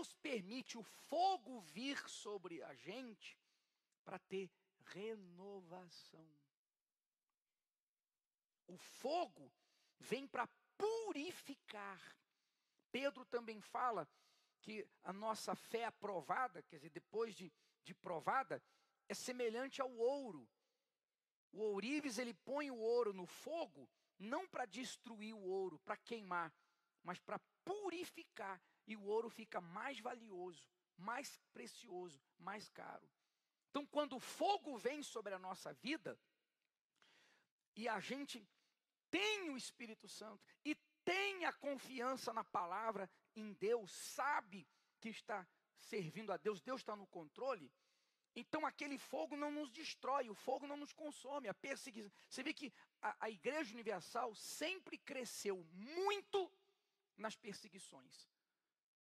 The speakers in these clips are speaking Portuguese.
Deus permite o fogo vir sobre a gente para ter renovação. O fogo vem para purificar. Pedro também fala que a nossa fé aprovada, quer dizer, depois de provada, é semelhante ao ouro. O ourives, ele põe o ouro no fogo, não para destruir o ouro, para queimar, mas para purificar. E o ouro fica mais valioso, mais precioso, mais caro. Então, quando o fogo vem sobre a nossa vida, e a gente tem o Espírito Santo, e tem a confiança na palavra, em Deus, sabe que está servindo a Deus, Deus está no controle, então aquele fogo não nos destrói, o fogo não nos consome, a perseguição. Você vê que a Igreja Universal sempre cresceu muito nas perseguições.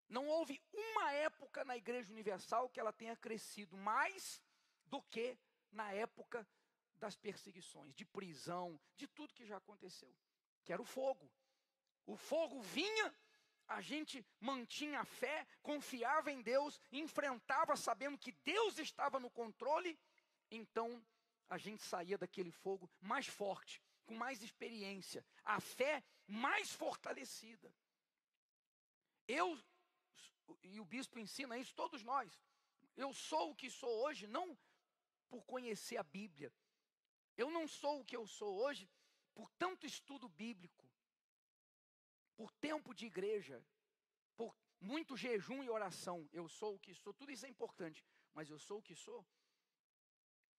Não houve uma época na Igreja Universal que ela tenha crescido mais do que na época das perseguições, de prisão, de tudo que já aconteceu, que era o fogo. O fogo vinha, a gente mantinha a fé, confiava em Deus, enfrentava sabendo que Deus estava no controle, então a gente saía daquele fogo mais forte, com mais experiência, a fé mais fortalecida. E o bispo ensina isso, todos nós. Eu sou o que sou hoje, não por conhecer a Bíblia. Eu não sou o que eu sou hoje por tanto estudo bíblico, por tempo de igreja, por muito jejum e oração. Eu sou o que sou, tudo isso é importante, mas eu sou o que sou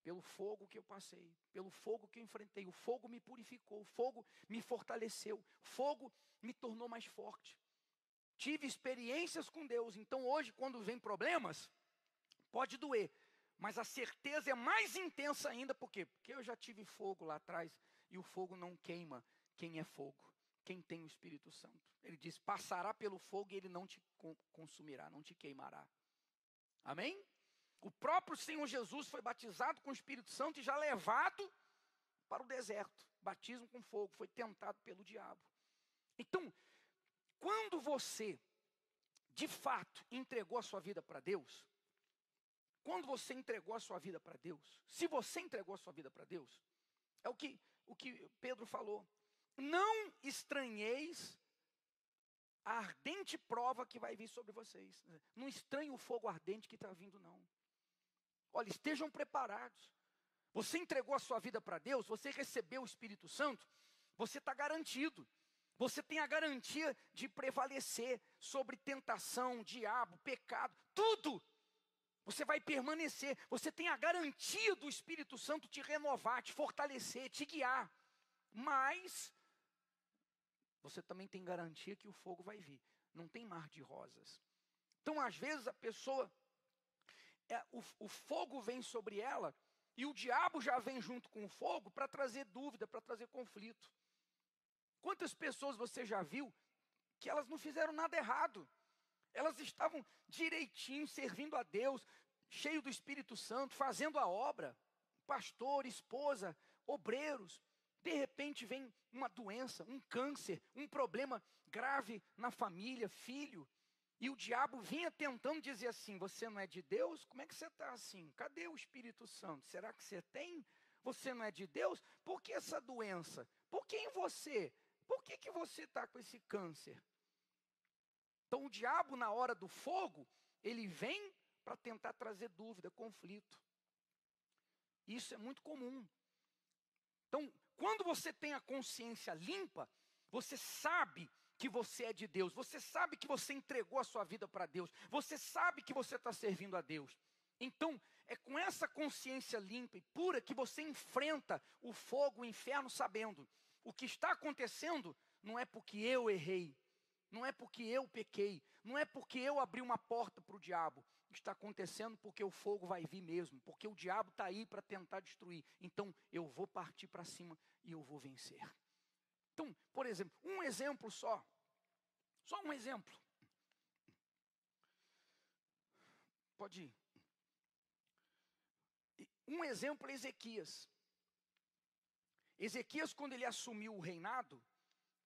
pelo fogo que eu passei, pelo fogo que eu enfrentei. O fogo me purificou, o fogo me fortaleceu, o fogo me tornou mais forte. Tive experiências com Deus, então hoje quando vem problemas, pode doer, mas a certeza é mais intensa ainda, por quê? Porque eu já tive fogo lá atrás, e o fogo não queima quem é fogo, quem tem o Espírito Santo. Ele diz, passará pelo fogo e ele não te consumirá, não te queimará. Amém? O próprio Senhor Jesus foi batizado com o Espírito Santo e já levado para o deserto. Batismo com fogo, foi tentado pelo diabo. Então, quando você, de fato, entregou a sua vida para Deus, quando você entregou a sua vida para Deus, se você entregou a sua vida para Deus, é o que Pedro falou. Não estranheis a ardente prova que vai vir sobre vocês. Não estranhe o fogo ardente que está vindo, não. Olha, estejam preparados. Você entregou a sua vida para Deus, você recebeu o Espírito Santo, você está garantido. Você tem a garantia de prevalecer sobre tentação, diabo, pecado, tudo. Você vai permanecer. Você tem a garantia do Espírito Santo te renovar, te fortalecer, te guiar. Mas você também tem garantia que o fogo vai vir. Não tem mar de rosas. Então, às vezes, a pessoa, o fogo vem sobre ela, e o diabo já vem junto com o fogo para trazer dúvida, para trazer conflito. Quantas pessoas você já viu que elas não fizeram nada errado? Elas estavam direitinho, servindo a Deus, cheio do Espírito Santo, fazendo a obra. Pastor, esposa, obreiros. De repente vem uma doença, um câncer, um problema grave na família, filho. E o diabo vinha tentando dizer assim, você não é de Deus? Como é que você está assim? Cadê o Espírito Santo? Será que você tem? Você não é de Deus? Por que essa doença? Por que em você? Por que você está com esse câncer? Então o diabo, na hora do fogo, ele vem para tentar trazer dúvida, conflito. Isso é muito comum. Então, quando você tem a consciência limpa, você sabe que você é de Deus, você sabe que você entregou a sua vida para Deus, você sabe que você está servindo a Deus. Então, é com essa consciência limpa e pura que você enfrenta o fogo, o inferno, sabendo o que está acontecendo não é porque eu errei, não é porque eu pequei, não é porque eu abri uma porta para o diabo. Está acontecendo porque o fogo vai vir mesmo, porque o diabo está aí para tentar destruir. Então eu vou partir para cima e eu vou vencer. Então, por exemplo, um exemplo só um exemplo. Pode ir. Um exemplo é Ezequias. Ezequias, quando ele assumiu o reinado,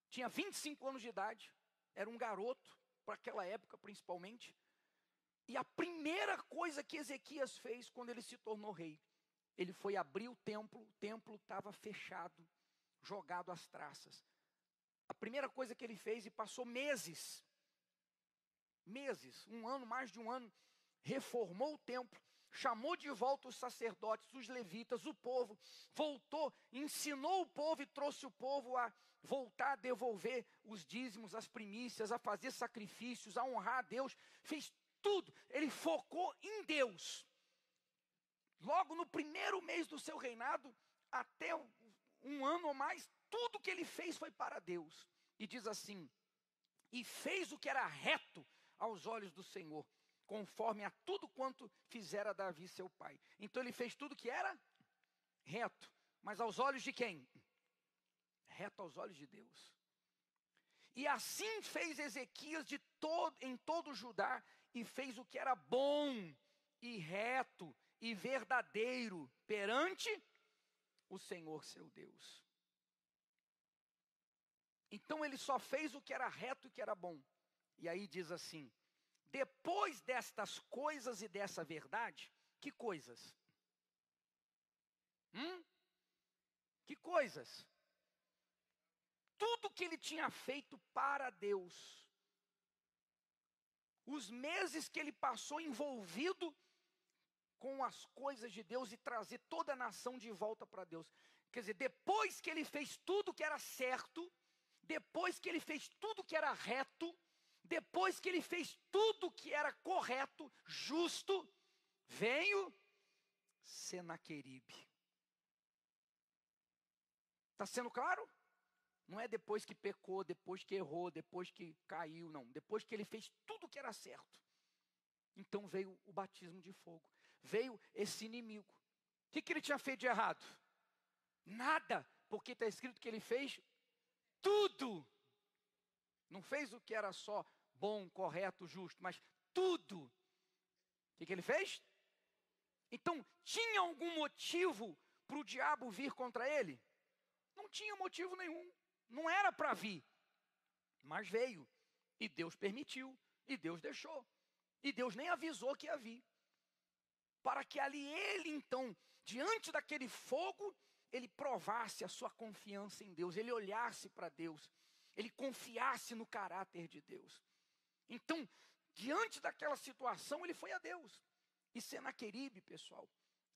tinha 25 anos de idade, era um garoto, para aquela época principalmente. E a primeira coisa que Ezequias fez quando ele se tornou rei, ele foi abrir o templo estava fechado, jogado às traças. A primeira coisa que ele fez, e passou meses, um ano, mais de um ano, reformou o templo, chamou de volta os sacerdotes, os levitas, o povo, voltou, ensinou o povo e trouxe o povo a voltar a devolver os dízimos, as primícias, a fazer sacrifícios, a honrar a Deus, fez tudo, ele focou em Deus. Logo no primeiro mês do seu reinado, até um ano ou mais, tudo que ele fez foi para Deus. E diz assim, e fez o que era reto aos olhos do Senhor, conforme a tudo quanto fizera Davi seu pai. Então ele fez tudo que era reto, mas aos olhos de quem? Reto aos olhos de Deus. E assim fez Ezequias em todo Judá, e fez o que era bom, e reto, e verdadeiro, perante o Senhor seu Deus. Então ele só fez o que era reto e o que era bom. E aí diz assim, depois destas coisas e dessa verdade, que coisas? Que coisas? Tudo que ele tinha feito para Deus. Os meses que ele passou envolvido com as coisas de Deus e trazer toda a nação de volta para Deus. Quer dizer, depois que ele fez tudo que era certo, depois que ele fez tudo que era reto, depois que ele fez tudo que era correto, justo, veio Senaqueribe. Está sendo claro? Não é depois que pecou, depois que errou, depois que caiu, não. Depois que ele fez tudo que era certo. Então veio o batismo de fogo. Veio esse inimigo. O que ele tinha feito de errado? Nada, porque está escrito que ele fez tudo. Não fez o que era só bom, correto, justo, mas tudo. O que ele fez? Então, tinha algum motivo para o diabo vir contra ele? Não tinha motivo nenhum. Não era para vir. Mas veio. E Deus permitiu. E Deus deixou. E Deus nem avisou que ia vir. Para que ali ele, então, diante daquele fogo, ele provasse a sua confiança em Deus. Ele olhasse para Deus. Ele confiasse no caráter de Deus. Então, diante daquela situação, ele foi a Deus. E Senaqueribe, pessoal,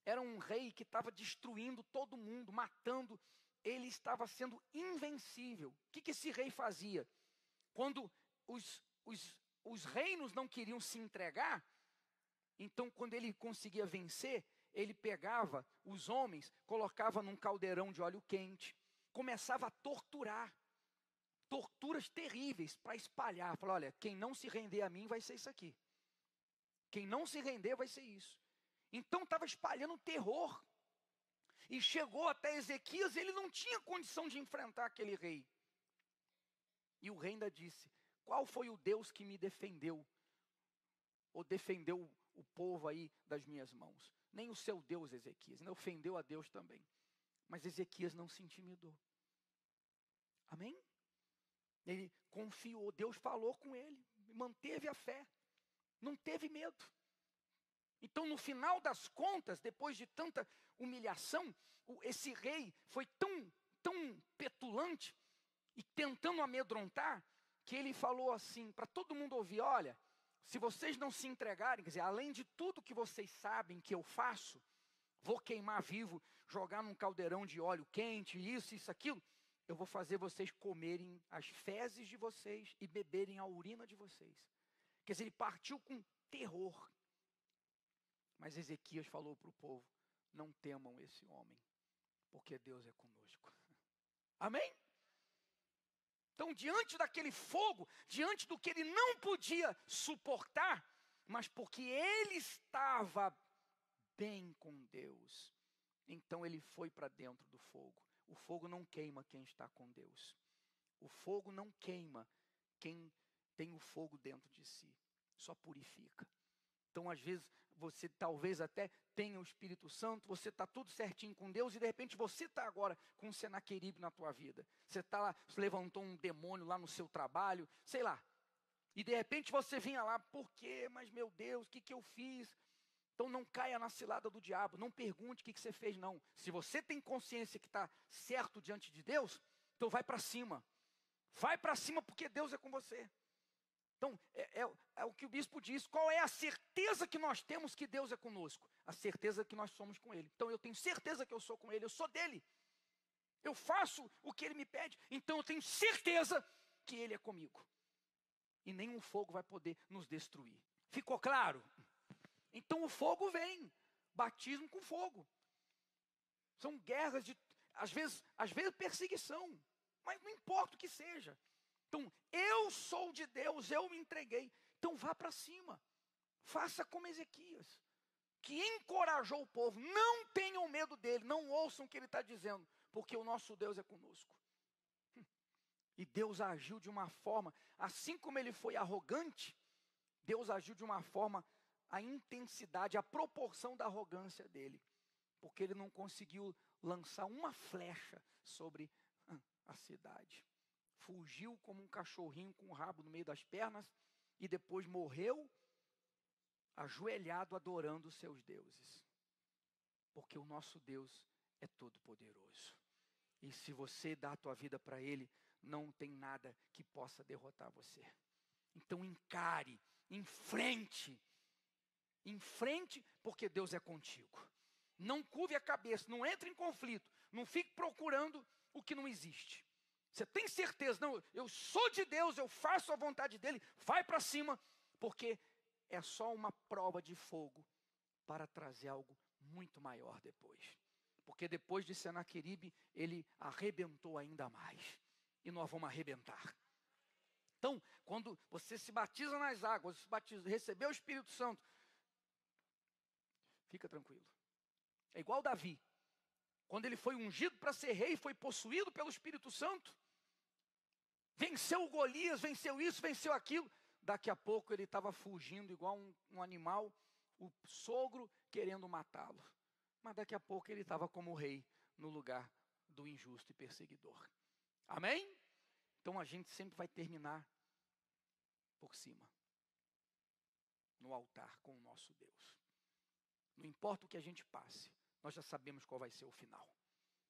era um rei que estava destruindo todo mundo, matando. Ele estava sendo invencível. O que esse rei fazia? Quando os reinos não queriam se entregar, então quando ele conseguia vencer, ele pegava os homens, colocava num caldeirão de óleo quente, começava a torturar. Torturas terríveis para espalhar. Falar, olha, quem não se render a mim vai ser isso aqui. Quem não se render vai ser isso. Então estava espalhando terror. E chegou até Ezequias, ele não tinha condição de enfrentar aquele rei. E o rei ainda disse, qual foi o Deus que me defendeu? Ou defendeu o povo aí das minhas mãos? Nem o seu Deus, Ezequias, ainda ofendeu a Deus também. Mas Ezequias não se intimidou. Amém? Ele confiou, Deus falou com ele, manteve a fé, não teve medo. Então, no final das contas, depois de tanta humilhação, esse rei foi tão petulante e tentando amedrontar, que ele falou assim, para todo mundo ouvir, olha, se vocês não se entregarem, quer dizer, além de tudo que vocês sabem que eu faço, vou queimar vivo, jogar num caldeirão de óleo quente, isso, aquilo, eu vou fazer vocês comerem as fezes de vocês e beberem a urina de vocês. Quer dizer, ele partiu com terror. Mas Ezequias falou para o povo, não temam esse homem, porque Deus é conosco. Amém? Então, diante daquele fogo, diante do que ele não podia suportar, mas porque ele estava bem com Deus, então ele foi para dentro do fogo. O fogo não queima quem está com Deus. O fogo não queima quem tem o fogo dentro de si. Só purifica. Então, às vezes, você talvez até tenha o Espírito Santo, você está tudo certinho com Deus, e de repente você está agora com um Senaqueribe na tua vida. Você está lá, você levantou um demônio lá no seu trabalho, sei lá. E de repente você vinha lá, por quê? Mas meu Deus, o que eu fiz? Então não caia na cilada do diabo, não pergunte o que você fez não. Se você tem consciência que está certo diante de Deus, então vai para cima. Vai para cima porque Deus é com você. Então, é o que o bispo diz, qual é a certeza que nós temos que Deus é conosco? A certeza que nós somos com Ele. Então eu tenho certeza que eu sou com Ele, eu sou dele. Eu faço o que Ele me pede, então eu tenho certeza que Ele é comigo. E nenhum fogo vai poder nos destruir. Ficou claro? Então o fogo vem, batismo com fogo. São guerras de, às vezes perseguição, mas não importa o que seja. Então, eu sou de Deus, eu me entreguei. Então vá para cima. Faça como Ezequias, que encorajou o povo. Não tenham medo dele, não ouçam o que ele está dizendo, porque o nosso Deus é conosco. E Deus agiu de uma forma, assim como ele foi arrogante, Deus agiu de uma forma, a intensidade, a proporção da arrogância dele. Porque ele não conseguiu lançar uma flecha sobre a cidade. Fugiu como um cachorrinho com o rabo no meio das pernas e depois morreu ajoelhado adorando os seus deuses. Porque o nosso Deus é todo poderoso. E se você dá a tua vida para Ele, não tem nada que possa derrotar você. Então encare, enfrente, porque Deus é contigo. Não curve a cabeça, não entre em conflito, não fique procurando o que não existe. Você tem certeza, não, eu sou de Deus, eu faço a vontade dEle, vai para cima, porque é só uma prova de fogo para trazer algo muito maior depois. Porque depois de Senaqueribe, ele arrebentou ainda mais. E nós vamos arrebentar. Então, quando você se batiza nas águas, recebeu o Espírito Santo, fica tranquilo. É igual Davi. Quando ele foi ungido para ser rei, foi possuído pelo Espírito Santo. Venceu o Golias, venceu isso, venceu aquilo. Daqui a pouco ele estava fugindo igual um animal, o sogro querendo matá-lo. Mas daqui a pouco ele estava como rei no lugar do injusto e perseguidor. Amém? Então a gente sempre vai terminar por cima. No altar com o nosso Deus. Não importa o que a gente passe, nós já sabemos qual vai ser o final.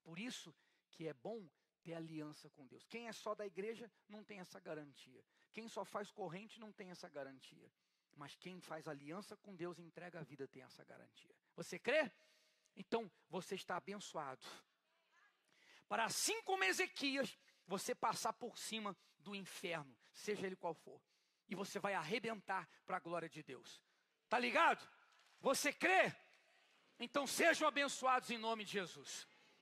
Por isso que é bom ter aliança com Deus. Quem é só da igreja não tem essa garantia. Quem só faz corrente não tem essa garantia. Mas quem faz aliança com Deus e entrega a vida tem essa garantia. Você crê? Então você está abençoado. Para assim como Ezequias, você passar por cima do inferno, seja ele qual for. E você vai arrebentar para a glória de Deus. Tá ligado? Você crê? Então sejam abençoados em nome de Jesus.